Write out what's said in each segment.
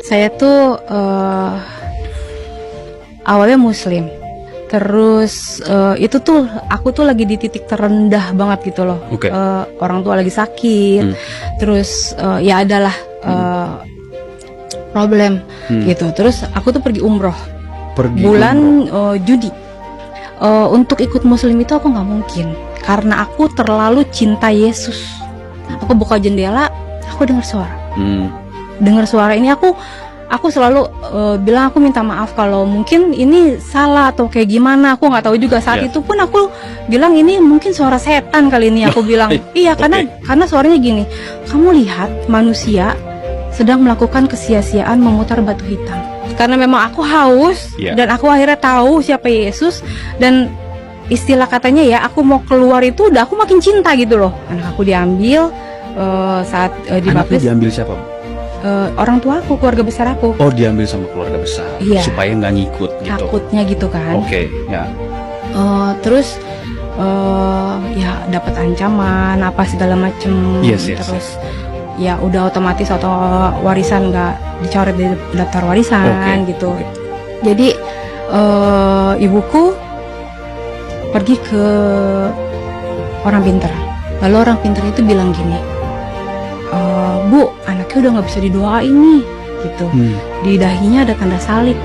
Saya tuh awalnya Muslim. Terus itu tuh aku tuh lagi di titik terendah banget gitu loh. Oke. Orang tua lagi sakit. Terus ya adalah problem gitu. Terus aku tuh pergi umroh Pergi bulan Juni. Untuk ikut Muslim itu aku nggak mungkin karena aku terlalu cinta Yesus. Aku buka jendela, aku dengar suara. Dengar suara ini aku selalu bilang aku minta maaf kalau mungkin ini salah atau kayak gimana, aku nggak tahu juga. Saat itu pun aku bilang ini mungkin suara setan kali ini, aku bilang iya karena suaranya gini, kamu lihat manusia sedang melakukan kesia-siaan memutar batu hitam. Karena memang aku haus dan aku akhirnya tahu siapa Yesus, dan istilah katanya ya aku mau keluar itu udah aku makin cinta gitu loh. Anak aku diambil saat dibaptis. Anaknya diambil siapa, Bu? Orang tua aku, keluarga besar aku. Oh, diambil sama keluarga besar, supaya nggak ngikut gitu. Takutnya gitu kan. Oke, ya. Terus ya dapat ancaman apa segala macem. Terus ya udah otomatis atau warisan nggak dicoret di daftar warisan gitu. Jadi ibuku pergi ke orang pintar. Lalu orang pintar itu bilang gini, Bu, anaknya udah nggak bisa didoain nih, gitu. Di dahinya ada tanda salib.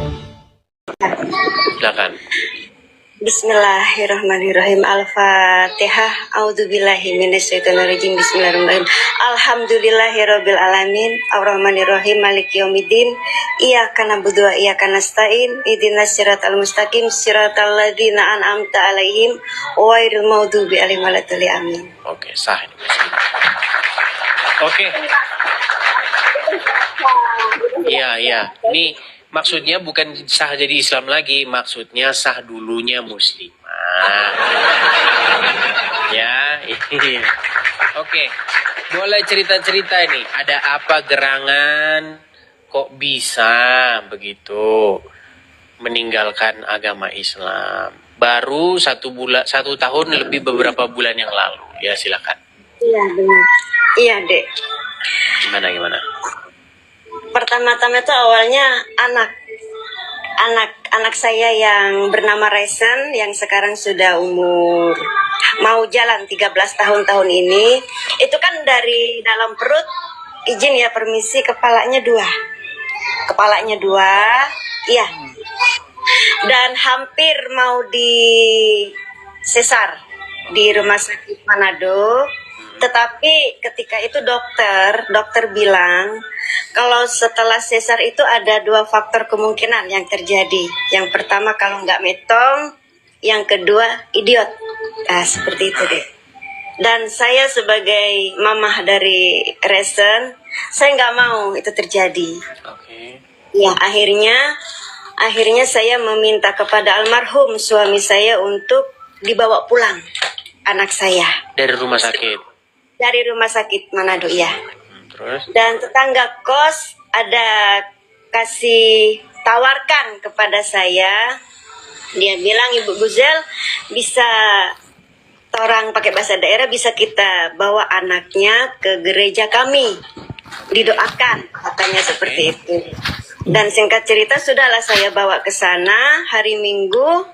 Silakan. Bismillahirrahmanirrahim. Al-Fatihah. A'udzubillahi minasyaitonirrajim. Bismillahirrahmanirrahim. Alhamdulillahirabbil alamin. Arrahmanirrahim. Maliki yaumiddin. Iyyaka na'budu wa iyyaka nasta'in. Ihdinas siratal mustaqim. Siratal ladzina an'amta 'alaihim ghairil maghdubi 'alaihim waladdallin. Amin. Oke, sah ini. Oke. Iya. Ini maksudnya bukan sah jadi Islam lagi, maksudnya sah dulunya muslimah. Ya, ini. Oke. Boleh cerita-cerita ini, ada apa gerangan kok bisa begitu meninggalkan agama Islam? Baru 1 tahun lebih beberapa bulan yang lalu. Ya, silakan. Iya, benar. Iya, Dek. Gimana? Pertama-tama itu awalnya anak saya yang bernama Resen, yang sekarang sudah umur mau jalan 13 tahun ini, itu kan dari dalam perut, izin ya permisi, kepalanya dua, iya, dan hampir mau di sesar di rumah sakit Manado. Tetapi ketika itu dokter bilang kalau setelah sesar itu ada 2 faktor kemungkinan yang terjadi. Yang pertama kalau nggak metong, yang kedua idiot. Nah, seperti itu deh. Dan saya sebagai mamah dari Resen, saya nggak mau itu terjadi. Ya, akhirnya saya meminta kepada almarhum suami saya untuk dibawa pulang anak saya Dari rumah sakit. dari rumah sakit Manado, ya. Terus? Dan tetangga kos ada kasih tawarkan kepada saya. Dia bilang, Ibu Guzel, bisa orang pakai bahasa daerah, bisa kita bawa anaknya ke gereja kami, didoakan, katanya seperti itu. Dan singkat cerita, sudahlah saya bawa ke sana hari Minggu,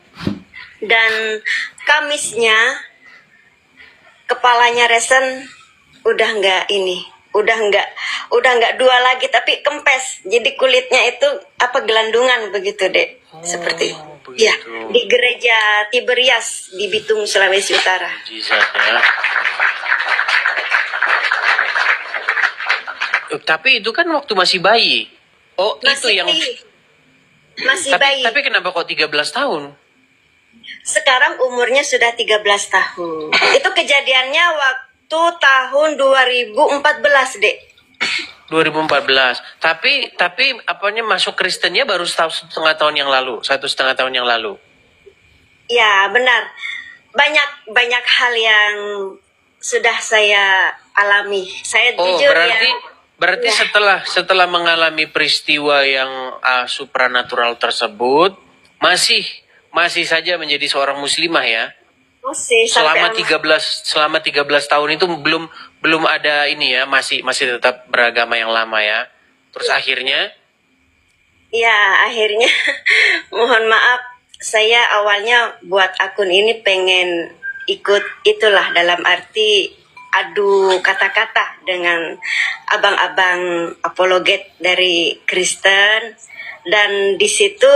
dan Kamisnya kepalanya Resen udah nggak 2 lagi, tapi kempes. Jadi kulitnya itu gelandungan begitu, Dek. Seperti itu. Ya, di gereja Tiberias di Bitung, Sulawesi Utara. Tapi itu kan waktu masih bayi. Oh, Masih itu yang masih bayi. Tapi kenapa kok 13 tahun? Sekarang umurnya sudah 13 tahun. Itu kejadiannya waktu tahun 2014, Dek. 2014. Tapi apanya masuk Kristennya baru 1,5 tahun yang lalu, 1,5 tahun yang lalu. Ya, benar. Banyak hal yang sudah saya alami. Saya jujur berarti setelah mengalami peristiwa yang supranatural tersebut, masih saja menjadi seorang muslimah ya. Masih selama 13 tahun itu belum ada ini ya, masih tetap beragama yang lama ya. Terus akhirnya Ya, akhirnya mohon maaf, saya awalnya buat akun ini pengen ikut itulah, dalam arti adu kata-kata dengan abang-abang apologet dari Kristen, dan di situ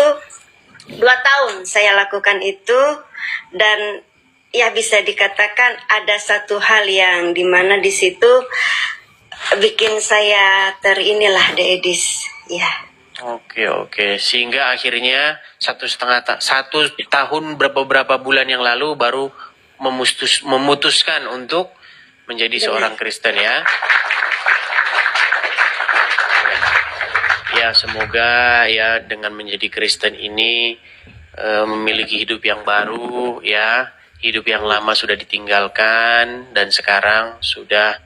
2 tahun saya lakukan itu, dan ya bisa dikatakan ada satu hal yang dimana di situ bikin saya terinilah Edis, ya. Oke. Sehingga akhirnya 1,5 tahun beberapa bulan yang lalu baru memutuskan untuk menjadi seorang Kristen ya. Ya, semoga ya dengan menjadi Kristen ini memiliki hidup yang baru ya. Hidup yang lama sudah ditinggalkan dan sekarang sudah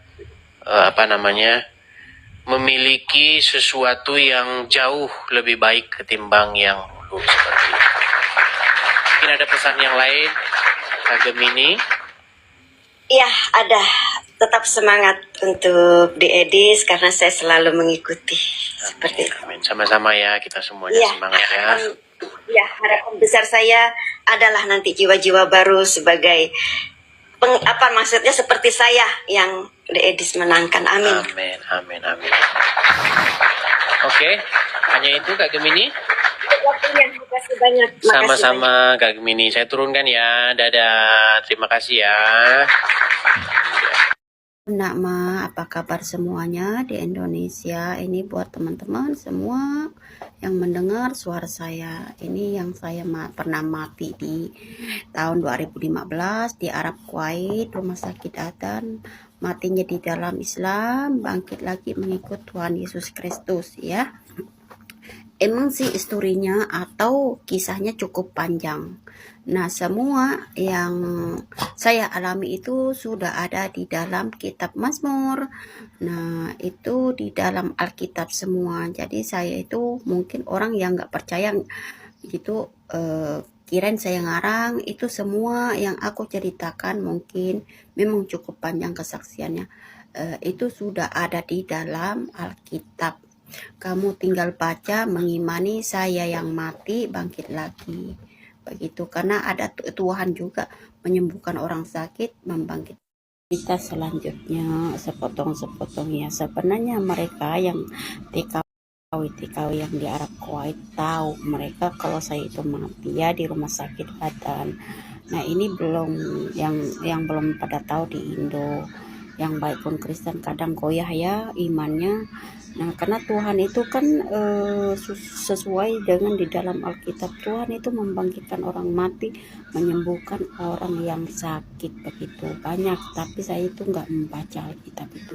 memiliki sesuatu yang jauh lebih baik ketimbang yang dulu seperti itu. Mungkin ada pesan yang lain, Kak Gemini? Ya, ada. Tetap semangat untuk di Edis karena saya selalu mengikuti. Seperti itu. Amin. Sama-sama ya, kita semuanya semangat ya. Ya, harapan besar saya adalah nanti jiwa-jiwa baru sebagai maksudnya seperti saya yang di Edis menangkan. Amin. Amin. Oke, hanya itu Kak Gemini? Terima kasih banyak. Sama-sama Kak Gemini, saya turunkan ya. Dadah, terima kasih ya. Nak Ma, apa kabar semuanya di Indonesia? Ini buat teman-teman semua yang mendengar suara saya. Ini yang saya pernah mati di tahun 2015 di Arab Kuwait, rumah sakit Adan. Matinya di dalam Islam, bangkit lagi mengikut Tuhan Yesus Kristus ya. Emang sih historinya atau kisahnya cukup panjang. Nah, semua yang saya alami itu sudah ada di dalam kitab Mazmur. Nah, itu di dalam Alkitab semua. Jadi saya itu mungkin orang yang nggak percaya gitu, kirain saya ngarang. Itu semua yang aku ceritakan mungkin memang cukup panjang kesaksiannya. Itu sudah ada di dalam Alkitab. Kamu tinggal baca, mengimani saya yang mati bangkit lagi. Begitu, karena ada Tuhan juga menyembuhkan orang sakit, membangkit. Kita selanjutnya sepotong-sepotongnya. Sebenarnya mereka yang TKW yang di Arab Kuwait tahu mereka kalau saya itu mati ya di rumah sakit Adan. Nah, ini belum yang belum pada tahu di Indo. Yang baik pun Kristen kadang goyah ya imannya. Nah, karena Tuhan itu kan sesuai dengan di dalam Alkitab, Tuhan itu membangkitkan orang mati, menyembuhkan orang yang sakit begitu banyak. Tapi saya itu nggak membaca Alkitab itu,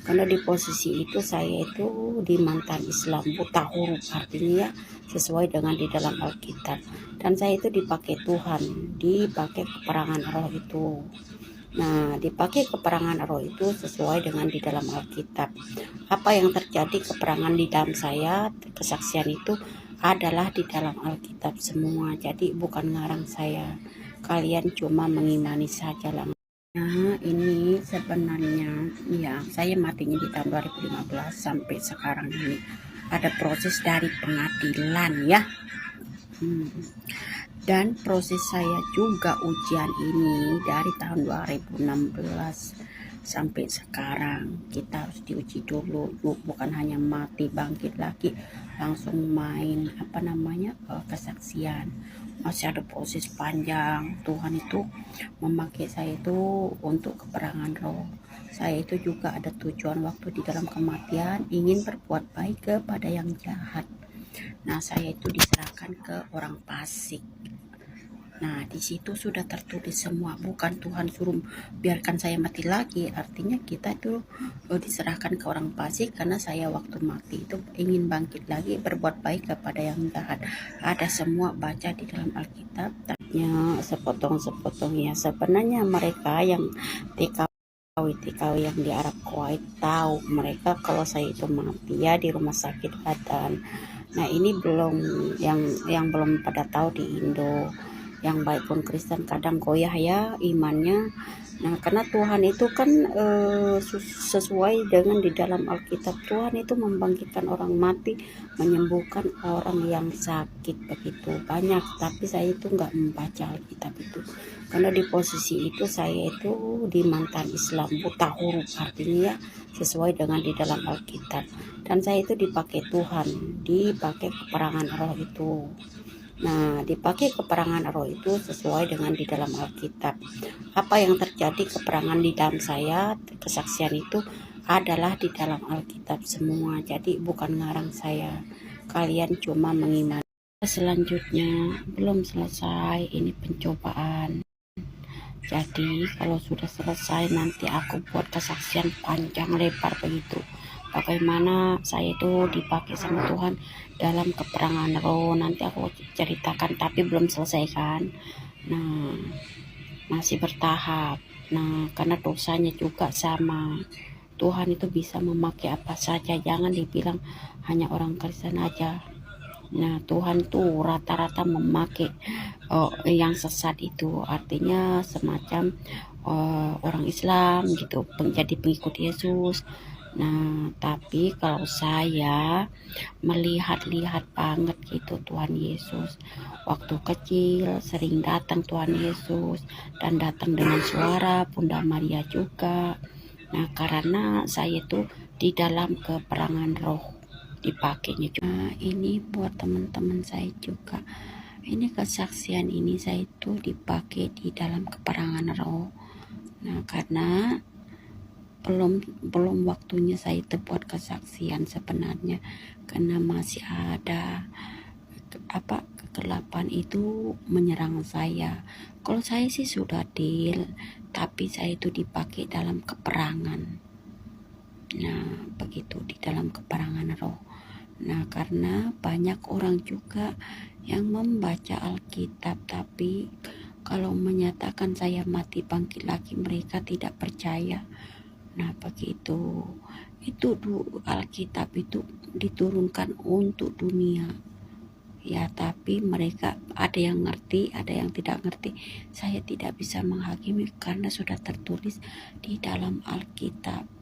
karena di posisi itu saya itu di mantan Islam, buta huruf artinya ya, sesuai dengan di dalam Alkitab. Dan saya itu dipakai Tuhan, dipakai keperangan roh itu. Nah, dipakai keperangan roh itu sesuai dengan di dalam Alkitab. Apa yang terjadi keperangan di dalam saya, kesaksian itu adalah di dalam Alkitab semua. Jadi bukan ngarang saya. Kalian cuma mengimani saja lah. Nah, ini sebenarnya ya, saya matinya di tahun 2015 sampai sekarang ini. Ada proses dari pengadilan ya. Dan proses saya juga ujian ini dari tahun 2016 sampai sekarang. Kita harus diuji dulu, bukan hanya mati bangkit lagi langsung main kesaksian. Masih ada proses panjang. Tuhan itu memakai saya itu untuk keperangan roh. Saya itu juga ada tujuan waktu di dalam kematian, ingin berbuat baik kepada yang jahat. Nah, saya itu diserahkan ke orang fasik. Nah, di situ sudah tertulis semua, bukan Tuhan suruh biarkan saya mati lagi. Artinya kita itu diserahkan ke orang fasik, karena saya waktu mati itu ingin bangkit lagi, berbuat baik kepada yang jahat. Ada semua, baca di dalam Alkitab. Tanya sepotong-sepotongnya. Sebenarnya mereka yang TKW yang di Arab Kuwait tahu mereka kalau saya itu mati ya di rumah sakit Adan. Nah, ini belum yang belum pada tahu di Indo. yang baik pun Kristen kadang goyah ya imannya. Nah, karena Tuhan itu kan sesuai dengan di dalam Alkitab, Tuhan itu membangkitkan orang mati, menyembuhkan orang yang sakit begitu banyak. Tapi saya itu nggak membaca Alkitab itu, karena di posisi itu saya itu di mantan Islam, buta huruf artinya ya, sesuai dengan di dalam Alkitab. Dan saya itu dipakai Tuhan, dipakai keperangan roh itu. Nah, dipakai keperangan roh itu sesuai dengan di dalam Alkitab. Apa yang terjadi keperangan di dalam saya, kesaksian itu adalah di dalam Alkitab semua. Jadi bukan ngarang saya. Kalian cuma mengimani. Selanjutnya belum selesai, ini pencobaan. Jadi kalau sudah selesai nanti aku buat kesaksian panjang lebar begitu. Bagaimana saya itu dipakai sama Tuhan dalam keperangan roh, nanti aku ceritakan, tapi belum selesai kan. Nah, masih bertahap. Nah, karena dosanya juga sama. Tuhan itu bisa memakai apa saja, jangan dibilang hanya orang Kristen aja. Nah, Tuhan tuh rata-rata memakai yang sesat itu, artinya semacam orang Islam gitu, menjadi pengikut Yesus. Nah, tapi kalau saya melihat-lihat banget gitu Tuhan Yesus. Waktu kecil sering datang Tuhan Yesus, dan datang dengan suara Bunda Maria juga. Nah, karena saya tuh di dalam keperangan roh dipakainya juga. Nah, ini buat teman-teman saya juga. Ini kesaksian ini saya itu dipakai di dalam keperangan roh. Nah, karena belum waktunya saya itu buat kesaksian sebenarnya, karena masih ada kegelapan itu menyerang saya. Kalau saya sih sudah deal, tapi saya itu dipakai dalam keperangan. Nah, begitu di dalam keperangan roh. Nah, karena banyak orang juga yang membaca Alkitab, tapi kalau menyatakan saya mati bangkit lagi, mereka tidak percaya. Nah, begitu. Itu Alkitab itu diturunkan untuk dunia. Ya, tapi mereka ada yang ngerti, ada yang tidak ngerti. Saya tidak bisa menghakimi karena sudah tertulis di dalam Alkitab.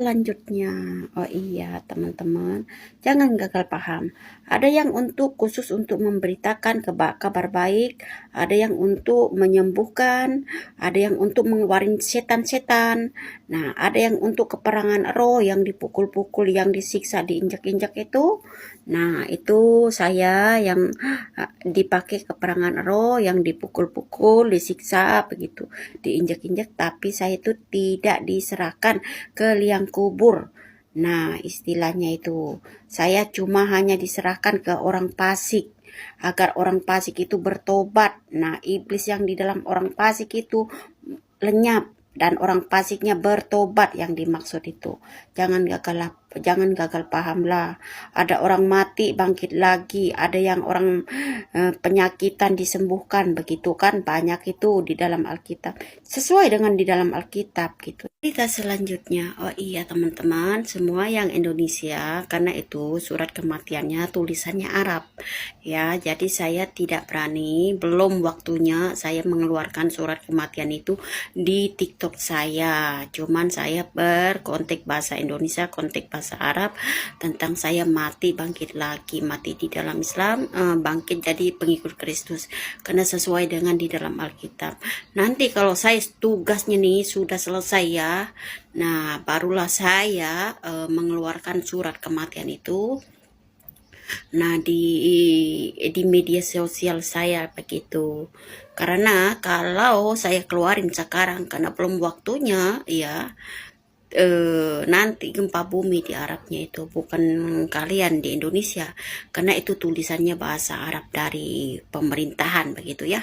Selanjutnya, oh iya teman-teman, jangan gagal paham. Ada yang khusus untuk memberitakan kabar baik, ada yang untuk menyembuhkan, ada yang untuk mengeluarin setan-setan. Nah, ada yang untuk keperangan roh, yang dipukul-pukul, yang disiksa, diinjak-injak itu. Nah, itu saya yang dipakai keperangan roh, yang dipukul-pukul, disiksa begitu, diinjak-injak, tapi saya itu tidak diserahkan ke liang kubur. Nah, istilahnya itu saya cuma hanya diserahkan ke orang fasik, agar orang fasik itu bertobat. Nah, iblis yang di dalam orang fasik itu lenyap dan orang fasiknya bertobat, yang dimaksud itu. Jangan gagal paham lah. Ada orang mati bangkit lagi, ada yang orang penyakitan disembuhkan, begitu kan, banyak itu di dalam Alkitab, sesuai dengan di dalam Alkitab gitu. Cerita selanjutnya, oh iya teman-teman semua yang Indonesia, karena itu surat kematiannya tulisannya Arab ya, jadi saya tidak berani, belum waktunya saya mengeluarkan surat kematian itu di TikTok saya. Cuman saya berkontek bahasa Indonesia, kontek bahasa Arab tentang saya mati bangkit lagi, mati di dalam Islam, bangkit jadi pengikut Kristus, karena sesuai dengan di dalam Alkitab. Nanti kalau saya tugasnya nih sudah selesai ya, nah barulah saya mengeluarkan surat kematian itu. Nah, di media sosial saya begitu. Karena kalau saya keluarin sekarang karena belum waktunya ya, nanti gempa bumi di Arabnya itu, bukan kalian di Indonesia, karena itu tulisannya bahasa Arab dari pemerintahan begitu ya.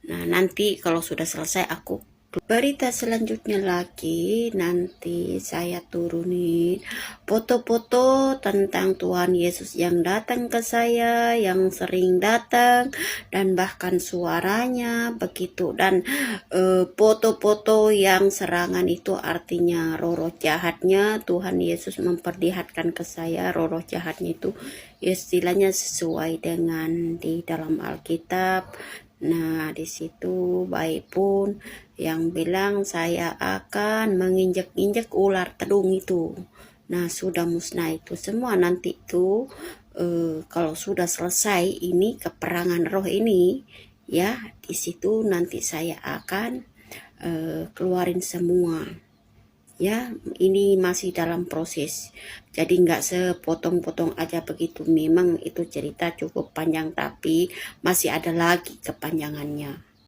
Nah, nanti kalau sudah selesai aku Berita selanjutnya lagi, nanti saya turunin foto-foto tentang Tuhan Yesus yang datang ke saya, yang sering datang, dan bahkan suaranya begitu. Dan foto-foto yang serangan itu artinya roh-roh jahatnya. Tuhan Yesus memperlihatkan ke saya roh-roh jahatnya itu istilahnya sesuai dengan di dalam Alkitab. Nah, di situ baik pun yang bilang saya akan menginjak-injak ular tedung itu. Nah, sudah musnah itu semua. Nanti itu kalau sudah selesai ini keperangan roh ini, ya di situ nanti saya akan keluarin semua. Ya, ini masih dalam proses. Jadi nggak sepotong-potong aja begitu. Memang itu cerita cukup panjang, tapi masih ada lagi kepanjangannya.